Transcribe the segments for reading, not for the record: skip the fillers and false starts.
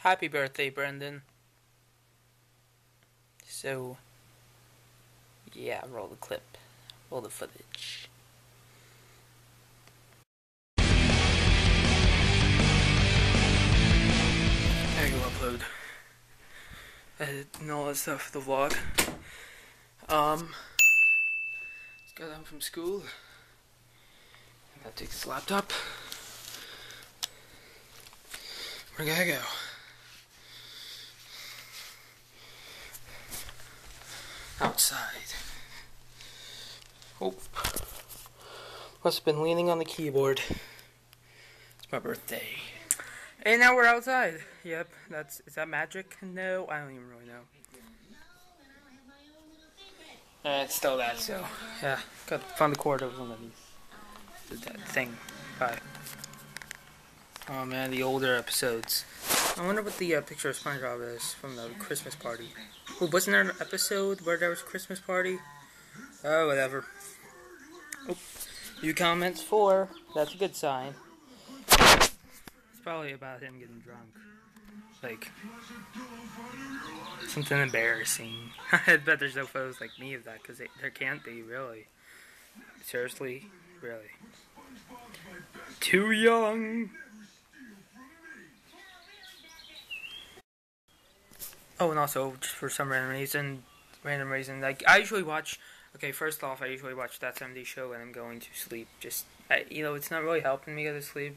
Happy birthday, Brendan. So, yeah, roll the clip. Roll the footage. I go upload. Edit and all that stuff for the vlog. Just got home from school. I gotta take this laptop. Where gotta go? Outside. Oh. Must have been leaning on the keyboard. It's my birthday. And now we're outside. Yep, is that magic? No, I don't even really know. It's still that, so yeah. Found the cord of one of these. That thing. Bye. Oh man, the older episodes. I wonder what the picture of SpongeBob is from the Christmas party. Oh, wasn't there an episode where there was a Christmas party? Oh, whatever. Oh, view comments 4. That's a good sign. It's probably about him getting drunk. Like, something embarrassing. I bet there's no photos like me of that, because there can't be, really. Seriously? Really. Too young! Oh, and also, just for some random reason, like, I usually watch, okay, first off, I usually watch That 70s Show when I'm going to sleep. Just, it's not really helping me go to sleep,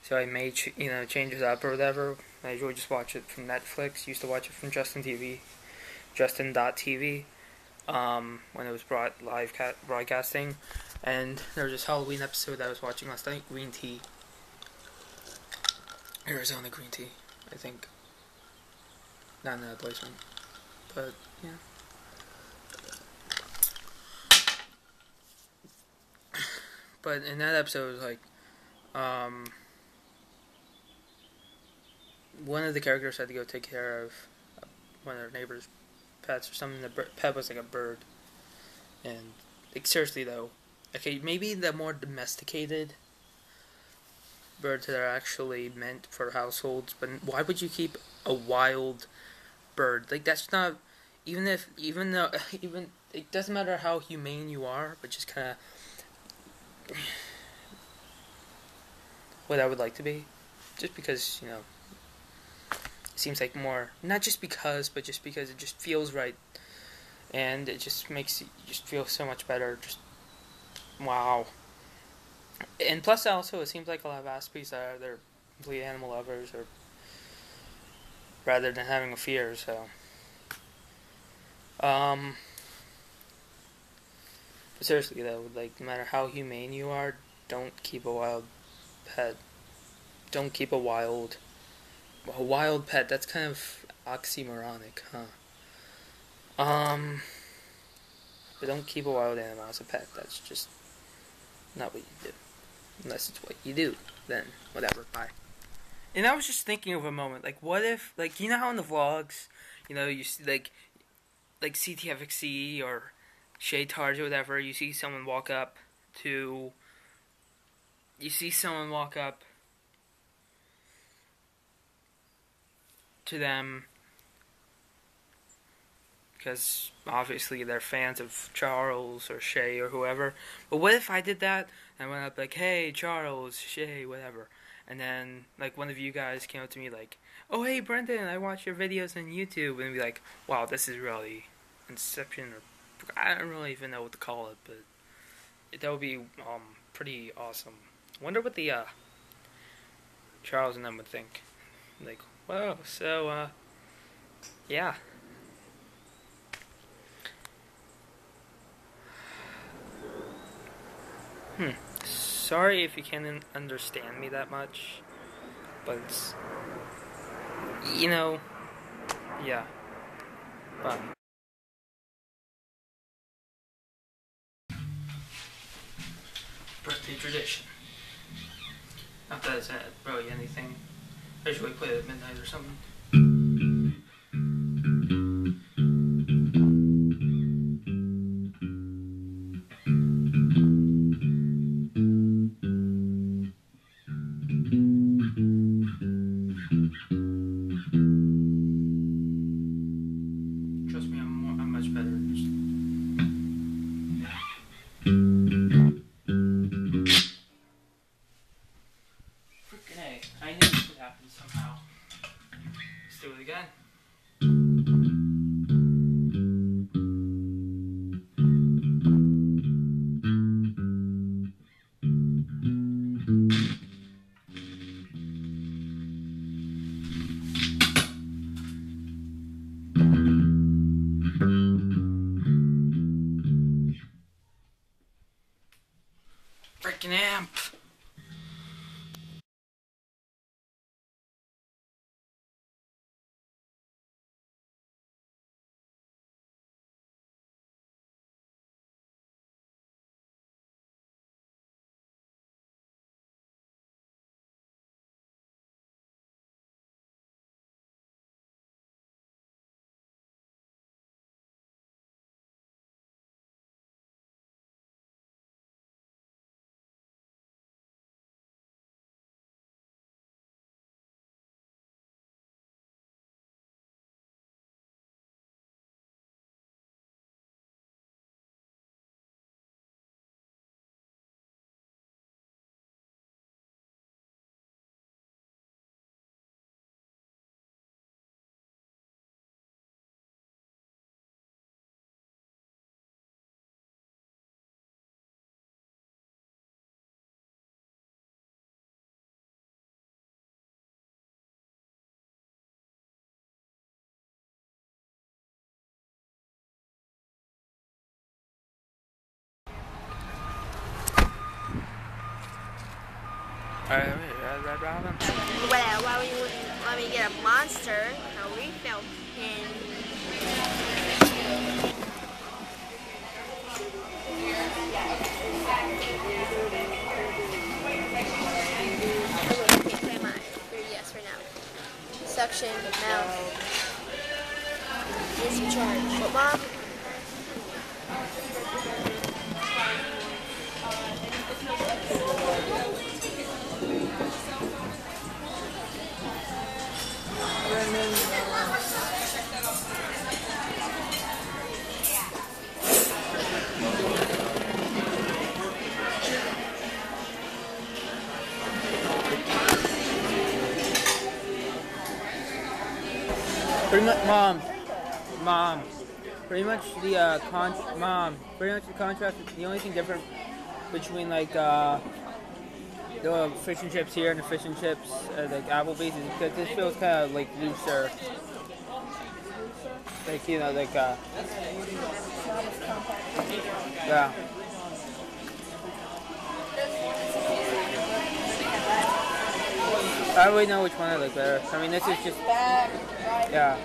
so I may, change it up or whatever. I usually just watch it from Netflix. Used to watch it from Justin.tv, when it was live broadcasting. And there was this Halloween episode I was watching last night, Green Tea. Arizona Green Tea, I think. Not another placement, but yeah. But in that episode, it was like, one of the characters had to go take care of one of their neighbor's pets or something. The pet was like a bird, and like seriously though, okay, maybe the more domesticated birds that are actually meant for households, but why would you keep a wild bird? Like, that's not, even it doesn't matter how humane you are, but just kind of what I would like to be, just because, it seems like more, not just because, but just because it just feels right, and it just makes you just feel so much better. Just wow. And plus, also, it seems like a lot of Aspies they're complete animal lovers, or rather than having a fear. So, but seriously though, like, no matter how humane you are, don't keep a wild pet. Don't keep a wild pet. That's kind of oxymoronic, huh? But don't keep a wild animal as a pet. That's just not what you do. Unless it's what you do, then whatever. Bye. And I was just thinking of a moment, like, what if, like, you know how in the vlogs, you see, like CTFXC or Shaytards or whatever, you see someone walk up to them because obviously they're fans of Charles or Shay or whoever. But what if I did that and I went up like, hey, Charles, Shay, whatever, and then like one of you guys came up to me like, oh, hey, Brendan, I watch your videos on YouTube, and be like, wow, this is really Inception, or I don't really even know what to call it, but that would be pretty awesome. Wonder what the Charles and them would think. Like, whoa, so yeah. Sorry if you can't understand me that much, but it's, yeah. Bye. Birthday tradition. Not that it's really anything. I usually play it at midnight or something. happened somehow. Let's do it again. Freaking amp! Well, why we wouldn't let me get a monster, a refill pin. Play my 3DS right now. Suction, mouth. Easy charge. What, Mom? Pretty much, Mom. Pretty much the contrast. The only thing different between like the fish and chips here and the fish and chips like Applebee's is because this feels kind of like looser. Like like yeah. I don't really know which one I like better. I mean, this is just yeah.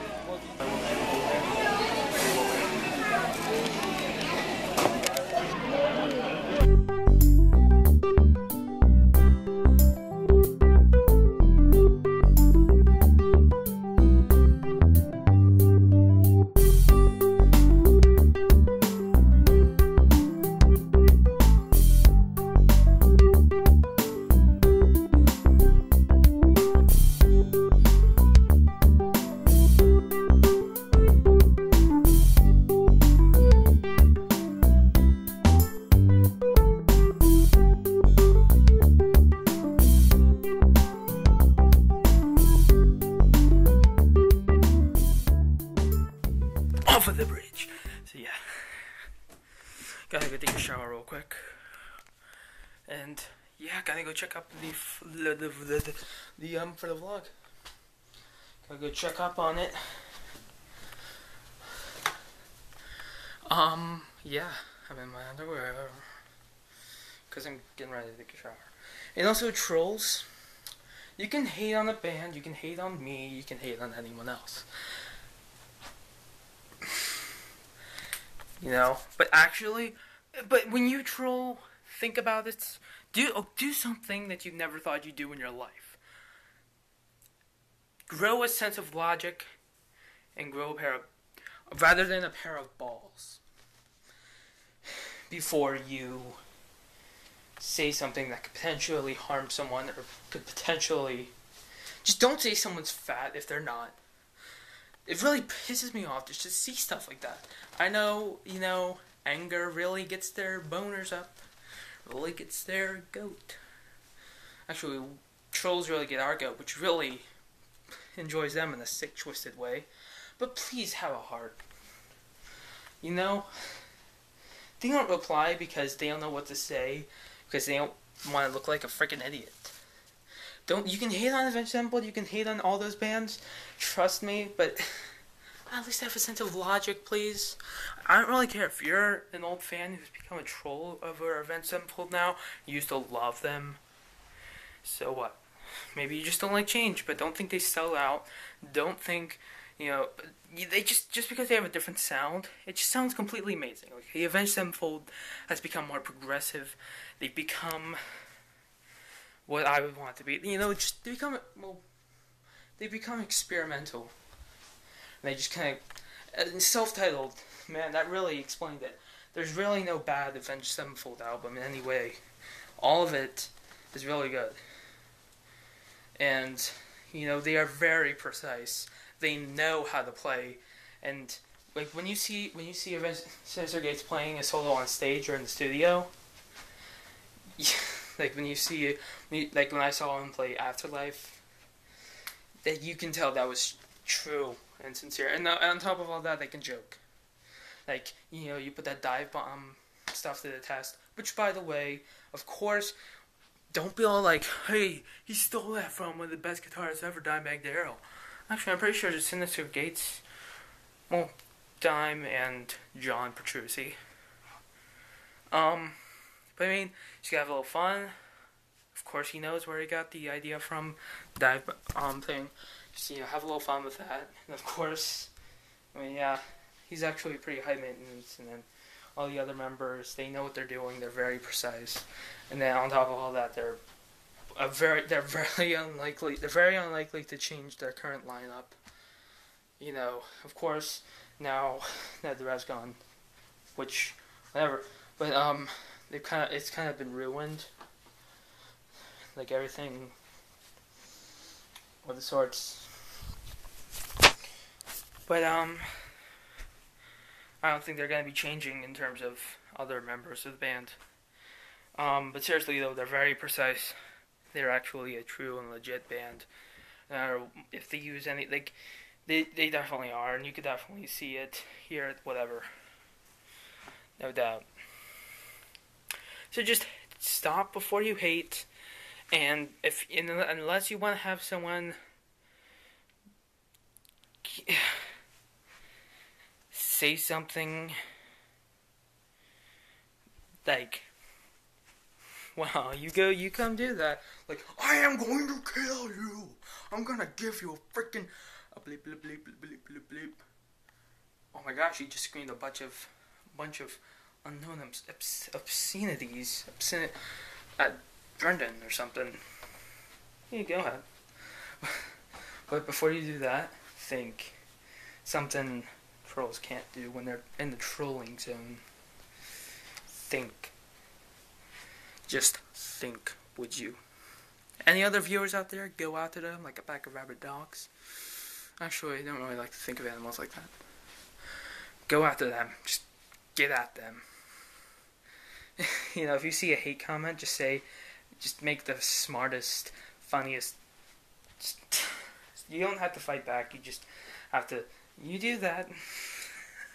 Off of the bridge. So yeah, gotta go take a shower real quick, and yeah, gotta go check up the for the vlog. Gotta go check up on it. Yeah, I'm in my underwear because I'm getting ready to take a shower. And also, trolls, you can hate on the band, you can hate on me, you can hate on anyone else. But actually, when you troll, think about it. Do something that you never thought you'd do in your life. Grow a sense of logic, and grow rather than a pair of balls. Before you say something that could potentially harm someone, or could potentially, just don't say someone's fat if they're not. It really pisses me off just to see stuff like that. I know, anger really gets their boners up. Really gets their goat. Actually, trolls really get our goat, which really enjoys them in a sick, twisted way. But please have a heart. You know, they don't reply because they don't know what to say, because they don't want to look like a freaking idiot. You can hate on Avenged Sevenfold, you can hate on all those bands, trust me, but at least have a sense of logic, please. I don't really care if you're an old fan who's become a troll over Avenged Sevenfold now. You used to love them. So what? Maybe you just don't like change, but don't think they sell out. Don't think, they just because they have a different sound, it just sounds completely amazing. Like, the Avenged Sevenfold has become more progressive. They've become what I would want to be. They become experimental. And they just kind of self-titled. Man, that really explained it. There's really no bad Avenged Sevenfold album in any way. All of it is really good. And they are very precise. They know how to play. And like when you see Avenged Sinister Gates playing a solo on stage or in the studio, like when I saw him play Afterlife, that you can tell that was true and sincere. And on top of all that, they can joke. Like, you put that dive bomb stuff to the test. Which, by the way, of course, don't be all like, hey, he stole that from one of the best guitarists ever, Dimebag Darrell. Actually, I'm pretty sure it's Sinister Gates, Dime and John Petrucci. But I mean, just gotta have a little fun. Of course, he knows where he got the idea from, dive thing. Just, have a little fun with that. And of course, he's actually pretty high maintenance. And then all the other members, they know what they're doing. They're very precise. And then on top of all that, they're very unlikely. They're very unlikely to change their current lineup. Of course, now that the rest gone, which whatever. But it's kind of been ruined. Like everything of the sorts. But I don't think they're gonna be changing in terms of other members of the band. But seriously though, they're very precise. They're actually a true and legit band. If they use any, they definitely are, and you could definitely see it, hear it, whatever. No doubt. So just stop before you hate, and unless you want to have someone say something like, well, you come do that. Like, I am going to kill you. I'm gonna give you a freaking bleep bleep bleep bleep bleep bleep. Oh my gosh, he just screamed a bunch of unknown obscenities. At Brendan or something. Yeah, go ahead. But before you do that, think something trolls can't do when they're in the trolling zone. Think. Just think, would you? Any other viewers out there, go after them like a pack of rabid dogs? Actually, I don't really like to think of animals like that. Go after them. Just get at them. If you see a hate comment, just make the smartest, funniest. You don't have to fight back. You just have to. You do that,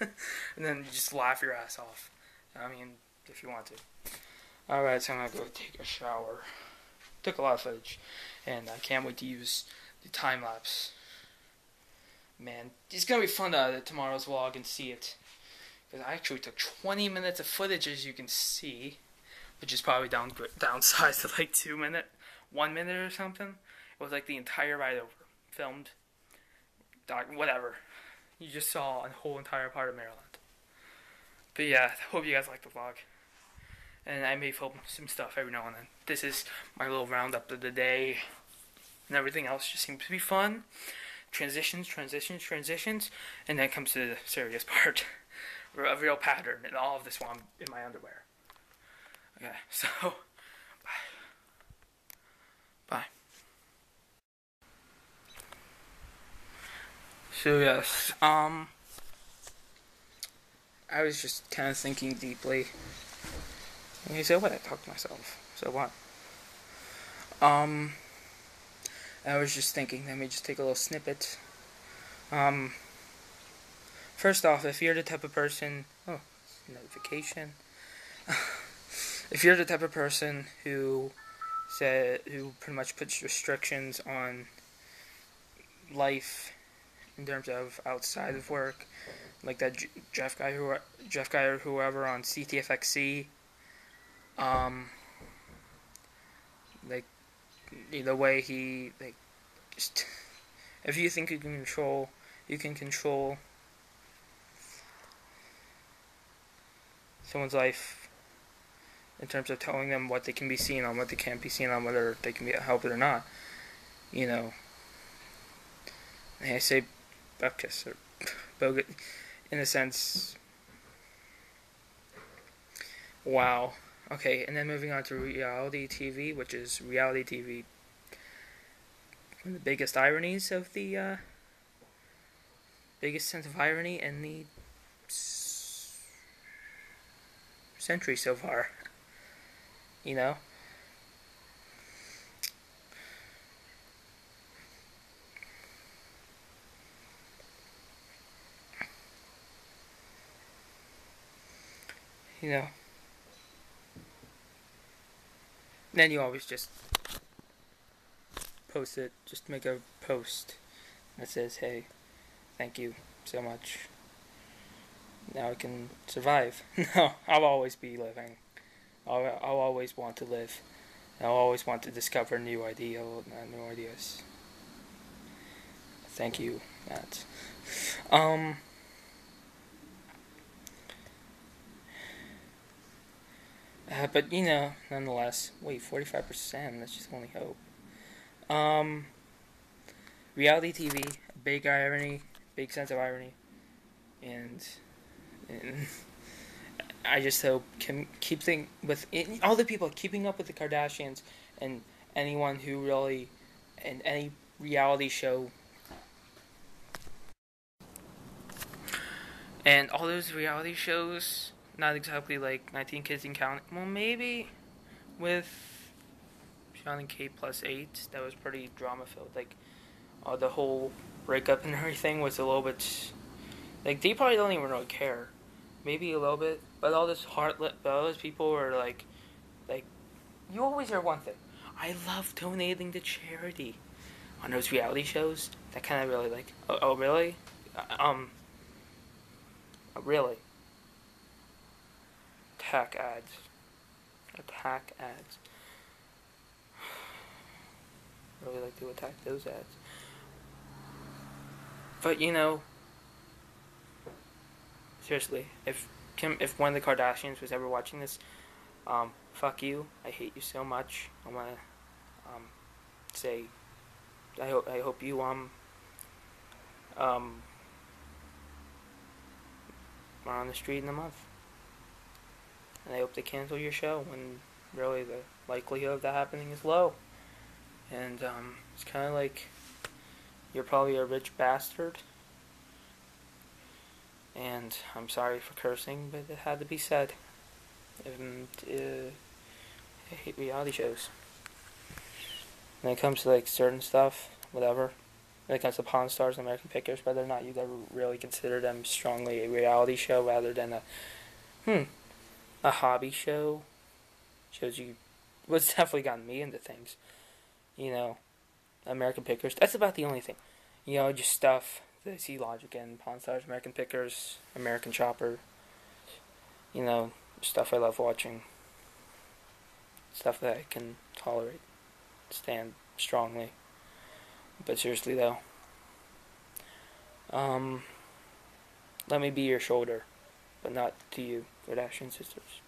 and then you just laugh your ass off. I mean, if you want to. Alright, so I'm gonna go take a shower. Took a lot of footage, and I can't wait to use the time lapse. Man, it's gonna be fun to edit tomorrow's vlog and see it. Because I actually took 20 minutes of footage, as you can see, which is probably downsized to like 1 minute or something. It was like the entire ride over, filmed, whatever. You just saw a whole entire part of Maryland. But yeah, I hope you guys like the vlog. And I may film some stuff every now and then. This is my little roundup of the day. And everything else just seems to be fun. Transitions. And then comes to the serious part. A real pattern in all of this while I'm in my underwear. Okay, so, bye. So yes, I was just kind of thinking deeply. And you say, what? I talk to myself. So what? I was just thinking, let me just take a little snippet. Um, First off, if you're the type of person, notification. If you're the type of person who pretty much puts restrictions on life in terms of outside of work, like that Jeff guy or whoever on CTFXC, like the way he just, if you think you can control someone's life in terms of telling them what they can be seen on, what they can't be seen on, whether they can be helped or not. I say bupkis or bogus in a sense. Wow. Okay, and then moving on to reality TV, which is reality TV. One of the biggest ironies of the biggest sense of irony in the century so far. You know? Then you always just post it, just make a post that says, hey, thank you so much. Now I can survive. No, I'll always be living. I'll always want to live. I'll always want to discover new ideas. Thank you, Matt. But nonetheless, wait, 45%. That's just only hope. Reality TV, big irony, big sense of irony, and I just hope keeping with all the people keeping up with the Kardashians and anyone who really in any reality show and all those reality shows. Not exactly like 19 Kids and Counting. Well, maybe with Sean and Kate plus 8, that was pretty drama filled. Like the whole breakup and everything was a little bit like they probably don't even really care. Maybe a little bit, but all those people are like you always hear one thing. I love donating to charity on those reality shows. That kind of really like, oh really, really. Attack ads. Really like to attack those ads. But seriously, if one of the Kardashians was ever watching this, fuck you. I hate you so much. I wanna say I hope you are on the street in a month. And I hope they cancel your show when really the likelihood of that happening is low. And it's kind of like you're probably a rich bastard. And I'm sorry for cursing, but it had to be said. And I hate reality shows. When it comes to like certain stuff, whatever. When it comes to Pawn Stars and American Pickers, whether or not you'd ever really consider them strongly a reality show rather than a hobby show, shows you what's definitely gotten me into things. American Pickers, that's about the only thing. Just stuff that I see logic in. Pawn Stars, American Pickers, American Chopper. Stuff I love watching. Stuff that I can tolerate, stand strongly. But seriously though, let me be your shoulder, but not to you, Kardashian sisters.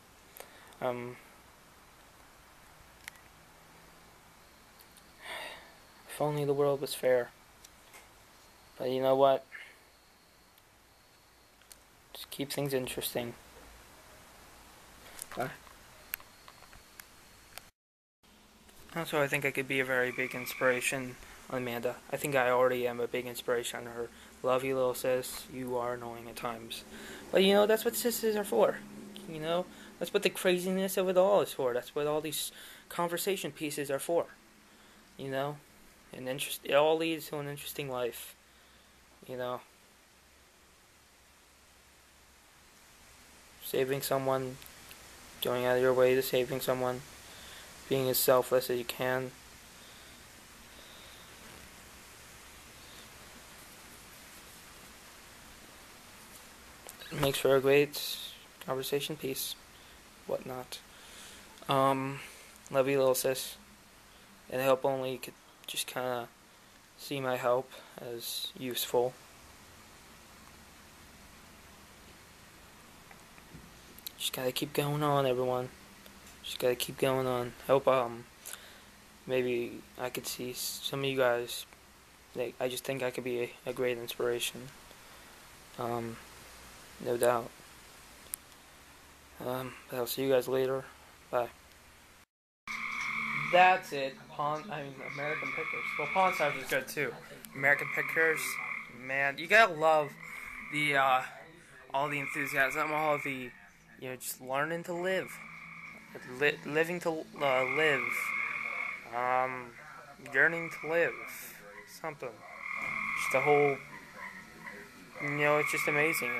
If only the world was fair. But you know what? Just keep things interesting. Also, I think I could be a very big inspiration on Amanda. I think I already am a big inspiration on her. Love you, little sis. You are annoying at times. But that's what sisters are for. That's what the craziness of it all is for. That's what all these conversation pieces are for. It all leads to an interesting life, you know. Saving someone, going out of your way to saving someone, being as selfless as you can. It makes for a great conversation piece, whatnot. Love you, little sis. And I hope only you could just kind of see my help as useful. Just gotta keep going on, everyone. Just gotta keep going on. Hope maybe I could see some of you guys. I just think I could be a great inspiration. No doubt. But I'll see you guys later. Bye. That's it. American Pickers. Well, Pawn Stars is good too. American Pickers, man, you gotta love the all the enthusiasm, all the just learning to live, living to live, yearning to live, something. Just the whole, it's just amazing.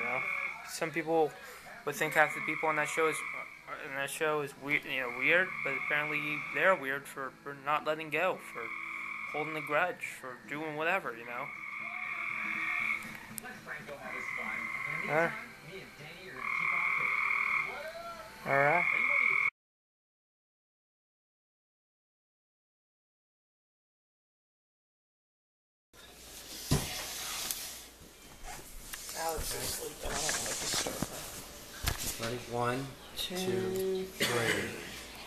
Some people would think half the people on that show is weird, but apparently they're weird for not letting go, for holding a grudge, for doing whatever. All right. Alex is sleeping. I don't like to start. Ready? 1, 2, 3.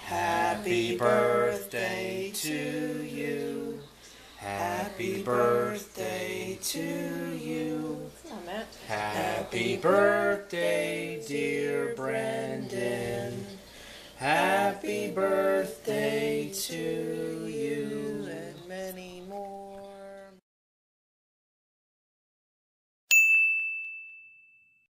Happy birthday to you. Happy birthday to you. Happy birthday, dear Brendan. Happy birthday